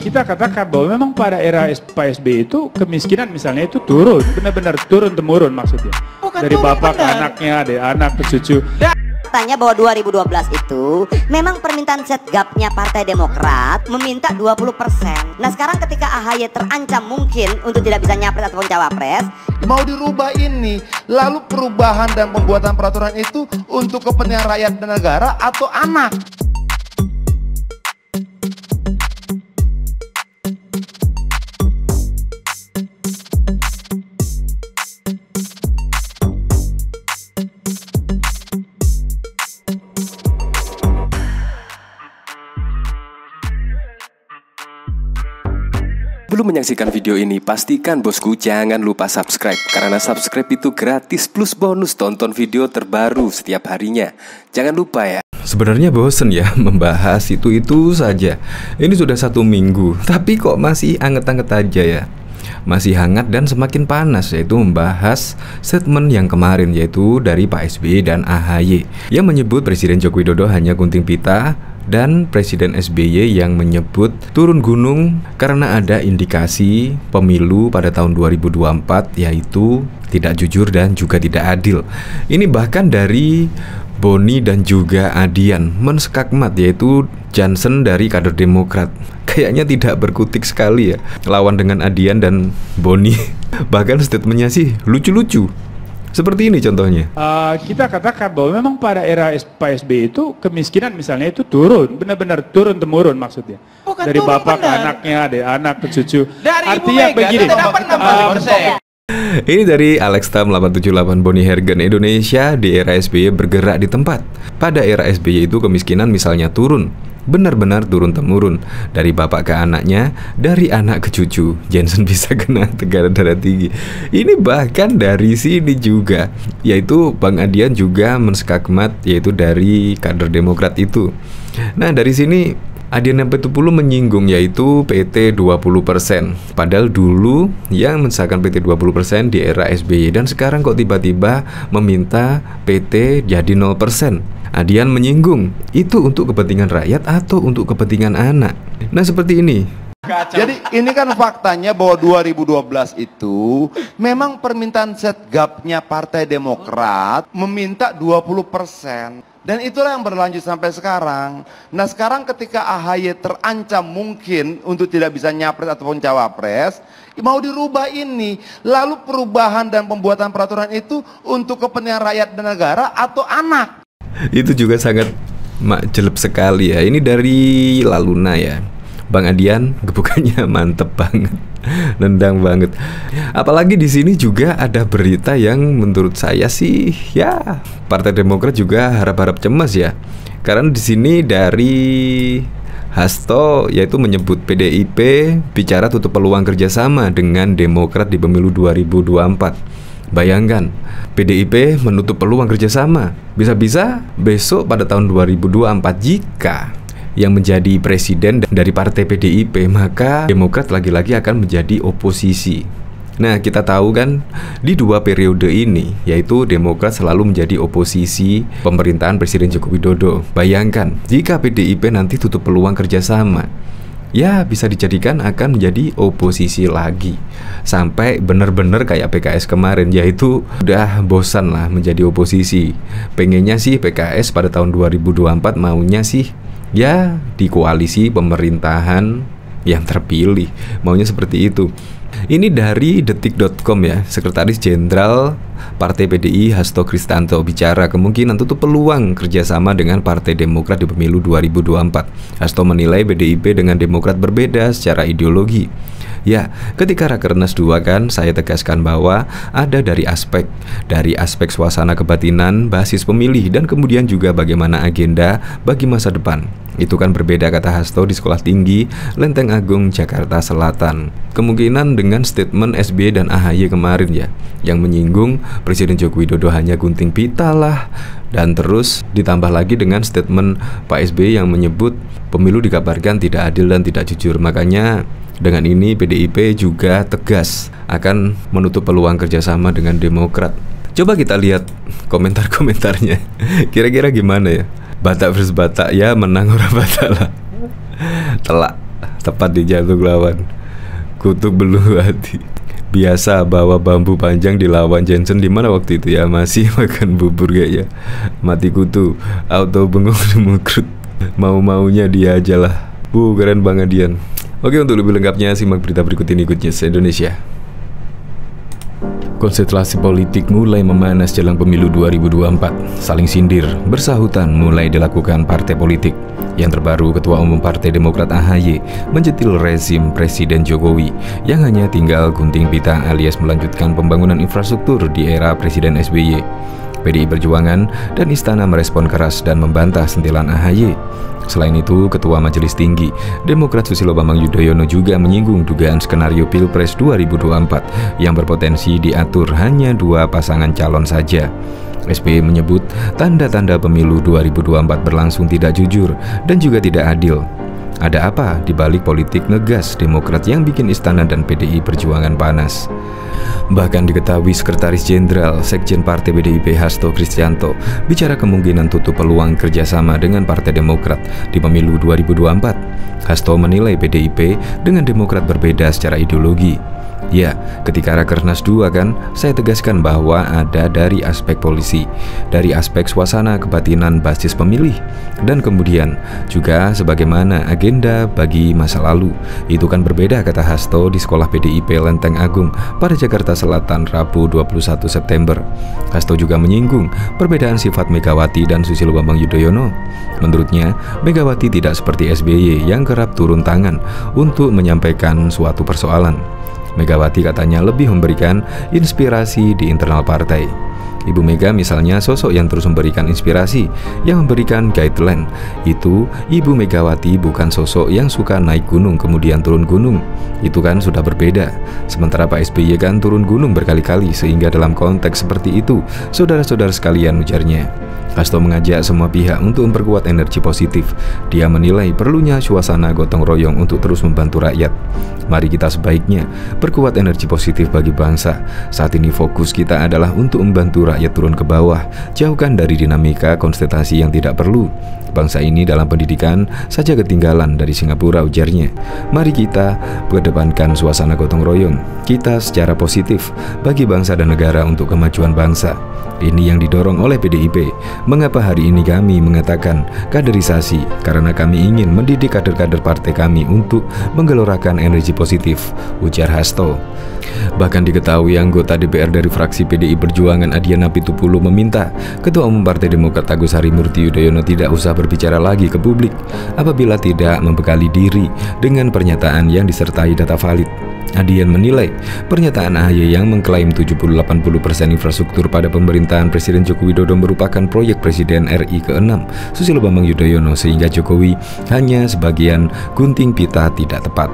Kita katakan bahwa memang pada era Pak SBY itu kemiskinan misalnya itu turun, benar-benar turun temurun maksudnya. Bukan dari turun, bapak ke benar. anaknya, dari anak ke cucu. Tanya bahwa 2012 itu memang permintaan setgapnya Partai Demokrat meminta 20%. Nah sekarang ketika AHY terancam mungkin untuk tidak bisa nyapres ataupun cawapres, Mau dirubah ini, lalu perubahan dan pembuatan peraturan itu untuk kepentingan rakyat dan negara atau anak? Belum menyaksikan video ini, pastikan bosku jangan lupa subscribe. Karena subscribe itu gratis plus bonus tonton video terbaru setiap harinya. Jangan lupa ya. Sebenarnya bosen ya membahas itu saja. Ini sudah 1 minggu, tapi kok masih anget-anget aja ya. Masih hangat dan semakin panas, yaitu membahas statement yang kemarin, yaitu dari Pak SBY dan AHY yang menyebut Presiden Joko Widodo hanya gunting pita, dan Presiden SBY yang menyebut turun gunung karena ada indikasi pemilu pada tahun 2024 yaitu tidak jujur dan juga tidak adil. Ini bahkan dari Boni dan juga Adian menskakmat, yaitu Johnson dari kader Demokrat. Kayaknya tidak berkutik sekali ya lawan dengan Adian dan Boni. Bahkan statementnya sih lucu-lucu. Seperti ini contohnya. Kita katakan bahwa memang pada era Pak SBY itu kemiskinan misalnya itu turun, benar-benar turun temurun maksudnya. Bukan dari turun, bapak ke benar. anaknya, dari anak ke cucu. Dari Artinya Ibu Mega, begini. kita dapat 60%. Ini dari Alextam 878 Boni Hergen. Indonesia di era SBY bergerak di tempat. Pada era SBY itu kemiskinan misalnya turun, benar-benar turun temurun, dari bapak ke anaknya, dari anak ke cucu. Johnson bisa kena tekanan darah tinggi. Ini bahkan dari sini juga, yaitu Bang Adian juga menskakmat, yaitu dari kader Demokrat itu. Nah dari sini Adian Apitupulu menyinggung yaitu PT 20%. Padahal dulu yang mensahkan PT 20% di era SBY, dan sekarang kok tiba-tiba meminta PT jadi 0%. Adian menyinggung, itu untuk kepentingan rakyat atau untuk kepentingan anak? Nah seperti ini. Jadi ini kan faktanya bahwa 2012 itu memang permintaan setgapnya Partai Demokrat meminta 20%. Dan itulah yang berlanjut sampai sekarang. Nah sekarang ketika AHY terancam mungkin untuk tidak bisa nyapres ataupun cawapres, mau dirubah ini, lalu perubahan dan pembuatan peraturan itu untuk kepentingan rakyat dan negara atau anak? Itu juga sangat jelek sekali ya. Ini dari Laluna ya. Bang Adian gebukannya mantep banget, nendang banget. Apalagi di sini juga ada berita yang menurut saya sih ya Partai Demokrat juga harap-harap cemas ya. Karena di sini dari Hasto yaitu menyebut PDIP bicara tutup peluang kerjasama dengan Demokrat di pemilu 2024. Bayangkan, PDIP menutup peluang kerjasama. Bisa-bisa besok pada tahun 2024 jika yang menjadi presiden dari partai PDIP, maka Demokrat lagi-lagi akan menjadi oposisi. Nah kita tahu kan di 2 periode ini, yaitu Demokrat selalu menjadi oposisi pemerintahan Presiden Joko Widodo. Bayangkan jika PDIP nanti tutup peluang kerjasama, ya bisa dijadikan akan menjadi oposisi lagi. Sampai benar-benar kayak PKS kemarin, yaitu udah bosan lah menjadi oposisi. Pengennya sih PKS pada tahun 2024 maunya sih ya di koalisi pemerintahan yang terpilih, maunya seperti itu. Ini dari detik.com ya. Sekretaris Jenderal Partai PDI Hasto Kristanto bicara kemungkinan tutup peluang kerjasama dengan Partai Demokrat di pemilu 2024. Hasto menilai PDIP dengan Demokrat berbeda secara ideologi. Ya, ketika Rakernas 2 kan saya tegaskan bahwa ada dari aspek suasana kebatinan basis pemilih dan kemudian juga bagaimana agenda bagi masa depan. Itu kan berbeda, kata Hasto di Sekolah Tinggi Lenteng Agung Jakarta Selatan. Kemungkinan dengan statement SBY dan AHY kemarin ya, yang menyinggung Presiden Joko Widodo hanya gunting pita lah. Dan terus ditambah lagi dengan statement Pak SBY yang menyebut pemilu dikabarkan tidak adil dan tidak jujur. Makanya dengan ini PDIP juga tegas akan menutup peluang kerjasama dengan Demokrat. Coba kita lihat komentar-komentarnya. Kira-kira gimana ya? Batak versus Batak, ya menang orang Batak lah. tepat di jantung lawan. Kutuk belum hati. Biasa bawa bambu panjang dilawan Jensen di mana waktu itu ya, masih makan bubur kayaknya. Mati kutu, auto bengong demukrut. Mau-maunya dia aja lah. Keren Bang Adian. Oke, untuk lebih lengkapnya simak berita berikut ini Good News Indonesia. Konstelasi politik mulai memanas jelang pemilu 2024. Saling sindir, bersahutan mulai dilakukan partai politik. Yang terbaru, Ketua Umum Partai Demokrat AHY mencetil rezim Presiden Jokowi yang hanya tinggal gunting pita alias melanjutkan pembangunan infrastruktur di era Presiden SBY. PDI Perjuangan dan Istana merespon keras dan membantah sentilan AHY. Selain itu, Ketua Majelis Tinggi Demokrat Susilo Bambang Yudhoyono juga menyinggung dugaan skenario Pilpres 2024 yang berpotensi diatur hanya 2 pasangan calon saja. SBY menyebut tanda-tanda pemilu 2024 berlangsung tidak jujur dan juga tidak adil. Ada apa di balik politik ngegas Demokrat yang bikin Istana dan PDI Perjuangan panas? Bahkan diketahui Sekretaris Jenderal Sekjen Partai PDIP Hasto Kristianto bicara kemungkinan tutup peluang kerjasama dengan Partai Demokrat di pemilu 2024. Hasto menilai PDIP dengan Demokrat berbeda secara ideologi. Ya, ketika Rakernas 2 kan, saya tegaskan bahwa ada dari aspek polisi, dari aspek suasana kebatinan basis pemilih, dan kemudian juga sebagaimana agenda bagi masa lalu. Itu kan berbeda, kata Hasto di Sekolah PDIP Lenteng Agung pada Jakarta Selatan Rabu 21 September. Hasto juga menyinggung perbedaan sifat Megawati dan Susilo Bambang Yudhoyono. Menurutnya, Megawati tidak seperti SBY yang kerap turun tangan untuk menyampaikan suatu persoalan. Megawati katanya lebih memberikan inspirasi di internal partai. Ibu Mega misalnya sosok yang terus memberikan inspirasi, yang memberikan guideline. Itu Ibu Megawati bukan sosok yang suka naik gunung kemudian turun gunung. Itu kan sudah berbeda. Sementara Pak SBY kan turun gunung berkali-kali, sehingga dalam konteks seperti itu, saudara-saudara sekalian, ujarnya. Hasto mengajak semua pihak untuk memperkuat energi positif. Dia menilai perlunya suasana gotong royong untuk terus membantu rakyat. Mari kita sebaiknya perkuat energi positif bagi bangsa. Saat ini fokus kita adalah untuk membantu rakyat turun ke bawah, jauhkan dari dinamika konstelasi yang tidak perlu. Bangsa ini dalam pendidikan saja ketinggalan dari Singapura, ujarnya. Mari kita kedepankan suasana gotong royong kita secara positif bagi bangsa dan negara untuk kemajuan bangsa. Ini yang didorong oleh PDIP. Mengapa hari ini kami mengatakan kaderisasi? Karena kami ingin mendidik kader-kader partai kami untuk menggelorakan energi positif, ujar Hasto. Bahkan diketahui anggota DPR dari fraksi PDI Perjuangan Adiana Pitupulu meminta Ketua Umum Partai Demokrat Agus Harimurti Yudhoyono tidak usah berbicara lagi ke publik apabila tidak membekali diri dengan pernyataan yang disertai data valid. Adian menilai pernyataan AHY yang mengklaim 70-80% infrastruktur pada pemerintahan Presiden Joko Widodo merupakan proyek Presiden RI ke-6 Susilo Bambang Yudhoyono, sehingga Jokowi hanya sebagian gunting pita tidak tepat.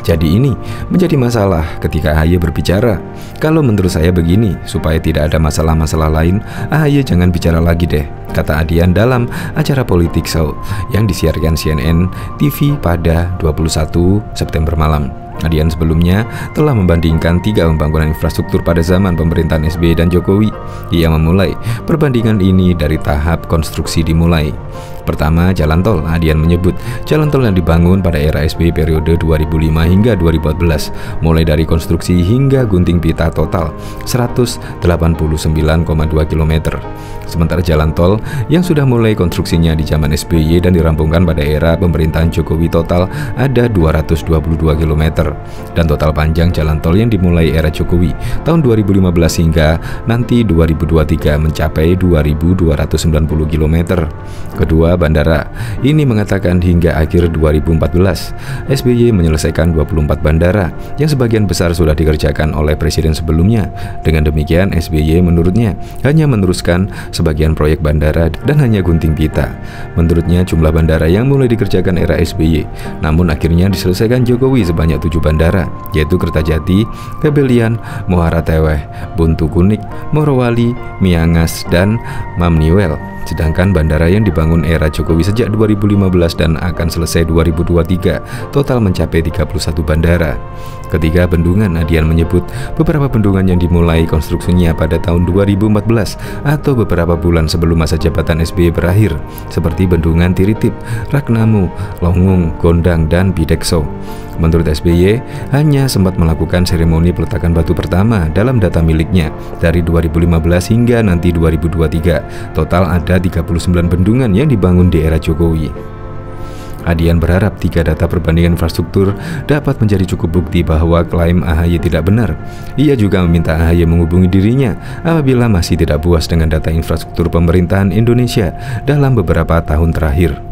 Jadi ini menjadi masalah ketika AHY berbicara. Kalau menurut saya begini, supaya tidak ada masalah-masalah lain, AHY jangan bicara lagi deh, kata Adian dalam acara Politik Show yang disiarkan CNN TV pada 21 September malam. Adian sebelumnya telah membandingkan 3 pembangunan infrastruktur pada zaman pemerintahan SBY dan Jokowi. Ia memulai perbandingan ini dari tahap konstruksi dimulai. Pertama, jalan tol. Adian menyebut jalan tol yang dibangun pada era SBY periode 2005 hingga 2014, mulai dari konstruksi hingga gunting pita total 189,2 km. Sementara jalan tol yang sudah mulai konstruksinya di zaman SBY dan dirampungkan pada era pemerintahan Jokowi total ada 222 km. Dan total panjang jalan tol yang dimulai era Jokowi tahun 2015 hingga nanti 2023 mencapai 2.290 km. Kedua, bandara. Ini mengatakan hingga akhir 2014 SBY menyelesaikan 24 bandara yang sebagian besar sudah dikerjakan oleh presiden sebelumnya. Dengan demikian SBY menurutnya hanya meneruskan sebagian proyek bandara dan hanya gunting pita. Menurutnya jumlah bandara yang mulai dikerjakan era SBY namun akhirnya diselesaikan Jokowi sebanyak 7 bandara, yaitu Kertajati, Kebelian, Muara Teweh, Buntu Kunik, Morowali, Miangas, dan Mamniwel. Sedangkan bandara yang dibangun era era Jokowi sejak 2015 dan akan selesai 2023, total mencapai 31 bandara. Ketiga, Bendungan. Adian menyebut beberapa bendungan yang dimulai konstruksinya pada tahun 2014 atau beberapa bulan sebelum masa jabatan SBY berakhir, seperti Bendungan Tiritip, Ragnamo, Longung, Gondang, dan Bidekso. Menurut SBY, hanya sempat melakukan seremoni peletakan batu pertama dalam data miliknya dari 2015 hingga nanti 2023. Total ada 39 bendungan yang dibangun di era Jokowi. Adian berharap 3 data perbandingan infrastruktur dapat menjadi cukup bukti bahwa klaim AHY tidak benar. Ia juga meminta AHY menghubungi dirinya apabila masih tidak puas dengan data infrastruktur pemerintahan Indonesia dalam beberapa tahun terakhir.